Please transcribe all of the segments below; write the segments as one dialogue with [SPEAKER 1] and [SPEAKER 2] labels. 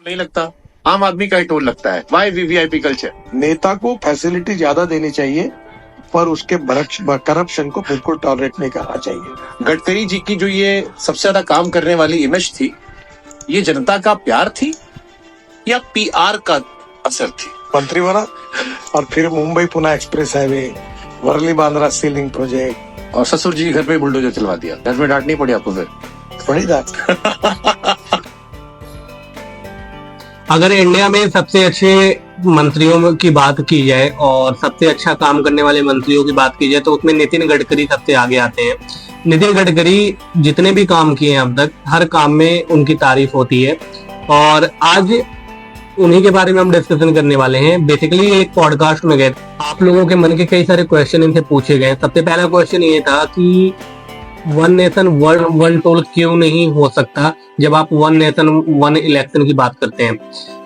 [SPEAKER 1] नहीं लगता, आम आदमी का ही टोल लगता है। Why VVIP culture?
[SPEAKER 2] नेता को फैसिलिटी ज्यादा देनी चाहिए पर उसके करप्शन को बिल्कुल टॉलरेट नहीं करना चाहिए।
[SPEAKER 1] गडकरी जी की जो ये सबसे ज्यादा काम करने वाली इमेज थी, ये जनता का प्यार थी या पीआर का असर थी?
[SPEAKER 2] मंत्री बना और फिर Mumbai Pune express highway, Worli Bandra sea link project,
[SPEAKER 1] और ससुर जी घर पे बुलडोजर चलवा दिया। घर में डांट नहीं पड़ी आपको फिर?
[SPEAKER 2] बड़ी बात।
[SPEAKER 3] अगर इंडिया में सबसे अच्छे मंत्रियों की बात की जाए और सबसे अच्छा काम करने वाले मंत्रियों की बात की जाए तो उसमें नितिन गडकरी सबसे आगे आते हैं। नितिन गडकरी जितने भी काम किए हैं अब तक, हर काम में उनकी तारीफ होती है और आज उन्हीं के बारे में हम डिस्कशन करने वाले हैं। बेसिकली एक पॉडकास्ट में गए, आप लोगों के मन के कई सारे क्वेश्चन इनसे पूछे गए। सबसे पहला क्वेश्चन ये था कि वन नेशन वन टोल क्यों नहीं हो सकता जब आप वन नेशन वन इलेक्शन की बात करते हैं।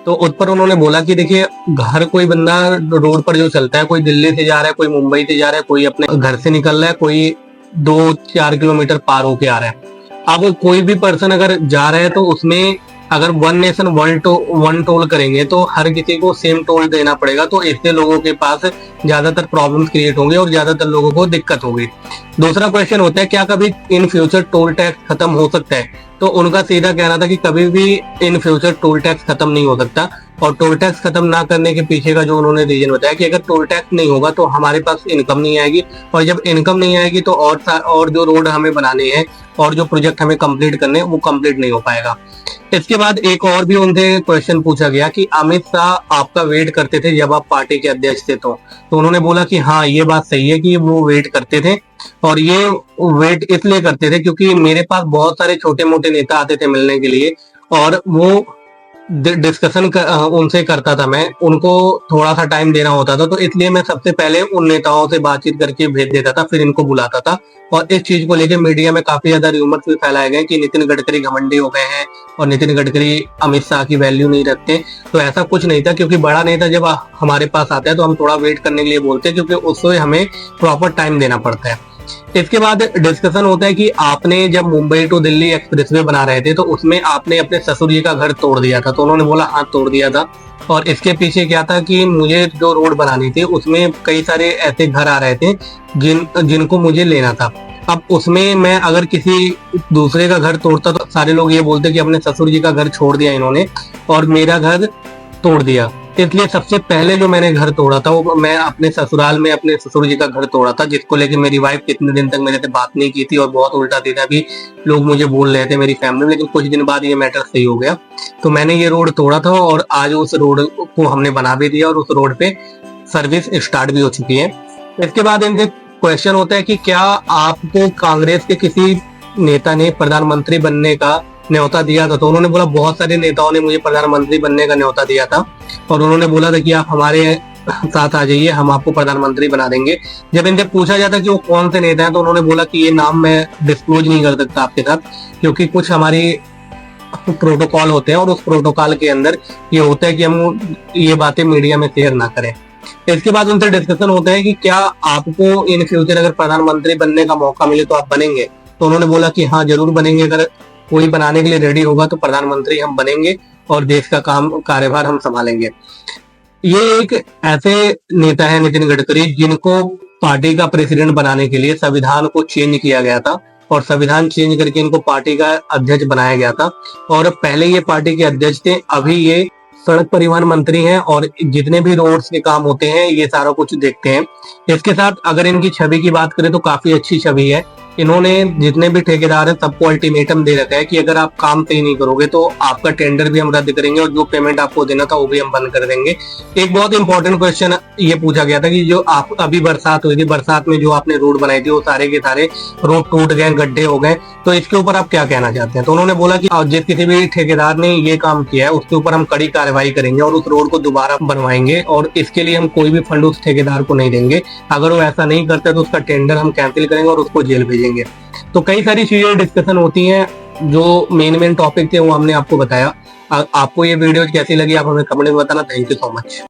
[SPEAKER 3] तो उस पर उन्होंने बोला कि देखिए, हर कोई बंदा रोड पर जो चलता है, कोई दिल्ली से जा रहा है, कोई मुंबई से जा रहा है, कोई अपने घर से निकल रहा है, कोई 2-4 किलोमीटर पार होके आ रहा है। अब कोई भी पर्सन अगर जा रहा है तो उसमें अगर वन नेशन वन टोल करेंगे तो हर किसी को सेम टोल देना पड़ेगा, तो इससे लोगों के पास ज्यादातर प्रॉब्लम्स क्रिएट होंगे और ज्यादातर लोगों को दिक्कत होगी। दूसरा क्वेश्चन होता है, क्या कभी इन फ्यूचर टोल टैक्स खत्म हो सकता है? तो उनका सीधा कहना था कि कभी भी इन फ्यूचर टोल टैक्स खत्म नहीं हो सकता। और टोल टैक्स खत्म ना करने के पीछे का जो उन्होंने रीजन बताया कि अगर टोल टैक्स नहीं होगा तो हमारे पास इनकम नहीं आएगी, और जब इनकम नहीं आएगी तो और जो रोड हमें बनाने हैं और जो प्रोजेक्ट हमें कंप्लीट करने हैं वो कंप्लीट नहीं हो पाएगा। इसके बाद एक और भी उनसे क्वेश्चन पूछा गया कि अमित शाह आपका वेट करते थे जब आप पार्टी के अध्यक्ष थे, तो उन्होंने बोला कि हाँ, ये बात सही है कि वो वेट करते थे और ये वेट इसलिए करते थे क्योंकि मेरे पास बहुत सारे छोटे मोटे नेता आते थे मिलने के लिए और वो डिस्कशन उनसे करता था, मैं उनको थोड़ा सा टाइम देना होता था, तो इसलिए मैं सबसे पहले उन नेताओं से बातचीत करके भेज देता था, फिर इनको बुलाता था। और इस चीज को लेकर मीडिया में काफी ज्यादा रूमर्स भी फैलाए गए कि नितिन गडकरी घमंडी हो गए हैं और नितिन गडकरी अमित शाह की वैल्यू नहीं रखते। तो ऐसा कुछ नहीं था, क्योंकि बड़ा नेता जब हमारे पास आता है तो हम थोड़ा वेट करने के लिए बोलते हैं, क्योंकि उससे हमें प्रॉपर टाइम देना पड़ता है। इसके बाद डिस्कशन होता है कि आपने जब मुंबई टू दिल्ली एक्सप्रेसवे बना रहे थे तो उसमें आपने अपने ससुर जी का घर तोड़ दिया था। तो उन्होंने बोला हाँ, तोड़ दिया था। और इसके पीछे क्या था कि मुझे जो रोड बनानी थी उसमें कई सारे ऐसे घर आ रहे थे जिनको मुझे लेना था। अब उसमें मैं अगर किसी दूसरे का घर तोड़ता तो सारे लोग ये बोलते कि अपने ससुर जी का घर छोड़ दिया इन्होंने और मेरा घर तोड़ दिया। इसलिए सबसे पहले जो मैंने घर तोड़ा था वो मैं अपने ससुराल में अपने ससुर जी का घर तोड़ा था, जिसको लेके मेरी वाइफ कितने दिन तक मेरे से बात नहीं की थी और बहुत उल्टा सीधा भी लोग मुझे बोल रहे थे मेरी फैमिली में। लेकिन कुछ दिन बाद ये मैटर सही हो गया, तो मैंने ये रोड तोड़ा था और आज उस रोड को हमने बना भी दिया और उस रोड पे सर्विस स्टार्ट भी हो चुकी है। इसके बाद इनसे क्वेश्चन होता है कि क्या आपको कांग्रेस के किसी नेता ने प्रधानमंत्री बनने का न्योता दिया था? तो उन्होंने बोला बहुत सारे नेताओं ने मुझे प्रधानमंत्री बनने का न्योता दिया था और उन्होंने बोला था कि आप हमारे साथ आ जाइए, हम आपको प्रधानमंत्री बना देंगे। जब इनसे पूछा जाता कि वो कौन से नेता हैं तो उन्होंने बोला कि ये नाम मैं डिस्क्लोज नहीं कर सकता आपके साथ, क्योंकि कुछ हमारी प्रोटोकॉल होते हैं और उस प्रोटोकॉल के अंदर ये होता है कि हम ये बातें मीडिया में शेयर ना करें। इसके बाद उनसे डिस्कशन होता है कि क्या आपको इन फ्यूचर अगर प्रधानमंत्री बनने का मौका मिले तो आप बनेंगे? तो उन्होंने बोला कि हाँ, जरूर बनेंगे, अगर कोई बनाने के लिए रेडी होगा तो प्रधानमंत्री हम बनेंगे और देश का कार्यभार हम संभालेंगे। ये एक ऐसे नेता है नितिन गडकरी जिनको पार्टी का प्रेसिडेंट बनाने के लिए संविधान को चेंज किया गया था और संविधान चेंज करके इनको पार्टी का अध्यक्ष बनाया गया था। और पहले ये पार्टी के अध्यक्ष थे, अभी ये सड़क परिवहन मंत्री हैं और जितने भी रोड्स के काम होते हैं ये सारा कुछ देखते हैं। इसके साथ अगर इनकी छवि की बात करें तो काफी अच्छी छवि है। इन्होंने जितने भी ठेकेदार हैं सबको अल्टीमेटम दे रखा है कि अगर आप काम सही नहीं करोगे तो आपका टेंडर भी हम रद्द करेंगे और जो पेमेंट आपको देना था वो भी हम बंद कर देंगे। एक बहुत इंपॉर्टेंट क्वेश्चन ये पूछा गया था कि जो आप अभी बरसात हुई थी, बरसात में जो आपने रोड बनाई थी वो सारे के सारे रोड टूट गए, गड्ढे हो गए, तो इसके ऊपर आप क्या कहना चाहते हैं? तो उन्होंने बोला कि जिस किसी भी ठेकेदार ने ये काम किया है उसके ऊपर हम कड़ी कार्रवाई करेंगे और उस रोड को दोबारा बनवाएंगे और इसके लिए हम कोई भी फंड उस ठेकेदार को नहीं देंगे। अगर वो ऐसा नहीं करता तो उसका टेंडर हम कैंसिल करेंगे और उसको जेल भेजेंगे। तो कई सारी चीजें डिस्कशन होती हैं। जो मेन टॉपिक थे वो हमने आपको बताया। आपको ये वीडियो कैसी लगी आप हमें कमेंट में बताना। Thank you so much.